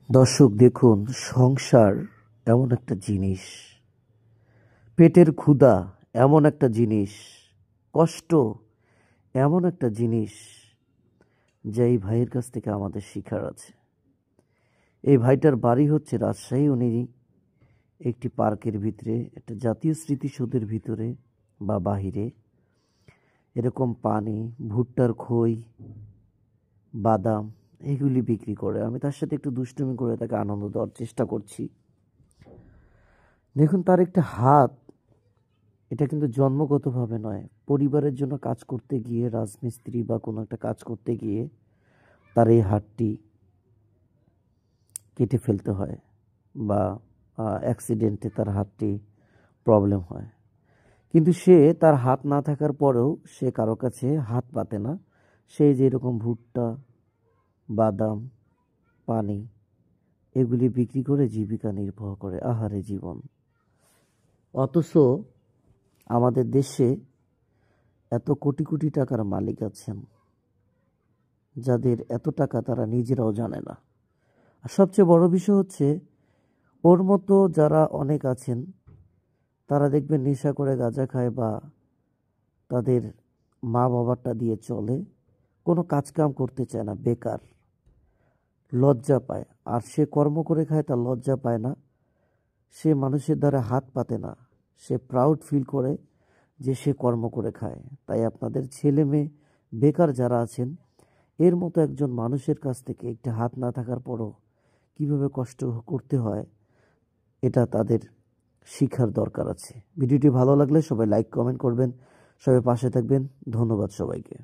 দর্শক দেখুন, সংসার এমন একটা জিনিস, পেটের ক্ষুধা এমন একটা জিনিস, কষ্ট এমন একটা জিনিস যা এই ভাইয়ের কাছ থেকে আমাদের শিখার আছে। এই ভাইটার বাড়ি হচ্ছে রাজশাহী। উনি একটি পার্কের ভিতরে, একটা জাতীয় স্মৃতিসৌধের ভিতরে বা বাহিরে এরকম পানি, ভুট্টার খই, বাদাম এগুলি বিক্রি করে। আমি তার সাথে একটু দুষ্টুমি করে তাকে আনন্দ দেওয়ার চেষ্টা করছি। দেখুন, তার একটা হাত, এটা কিন্তু জন্মগতভাবে নয়, পরিবারের জন্য কাজ করতে গিয়ে, রাজমিস্ত্রি বা কোনো একটা কাজ করতে গিয়ে তার এই হাতটি কেটে ফেলতে হয় বা অ্যাক্সিডেন্টে তার হাতটি প্রবলেম হয়। কিন্তু সে তার হাত না থাকার পরেও সে কারো কাছে হাত পাতে না। সে যেরকম ভুট্টা, বাদাম, পানি এগুলি বিক্রি করে জীবিকা নির্বাহ করে। আহারে জীবন! অথচ আমাদের দেশে এত কোটি কোটি টাকার মালিক আছেন যাদের এত টাকা তারা নিজেরাও জানে না। আর সবচেয়ে বড় বিষয় হচ্ছে, ওর মতো যারা অনেক আছেন তারা দেখবেন নেশা করে গাঁজা খায় বা তাদের মা বাবারটা দিয়ে চলে, কোনো কাজকাম করতে চায় না, বেকার, লজ্জা পায়। আর সে কর্ম করে খায়, তার লজ্জা পায় না, সে মানুষের দ্বারা হাত পাতে না, সে প্রাউড ফিল করে যে সে কর্ম করে খায়। তাই আপনাদের ছেলে মেয়ে বেকার যারা আছেন, এর মতো একজন মানুষের কাছ থেকে একটা হাত না থাকার পরও কিভাবে কষ্ট করতে হয় এটা তাদের শিখার দরকার আছে। ভিডিওটি ভালো লাগলে সবাই লাইক কমেন্ট করবেন, সবাই পাশে থাকবেন। ধন্যবাদ সবাইকে।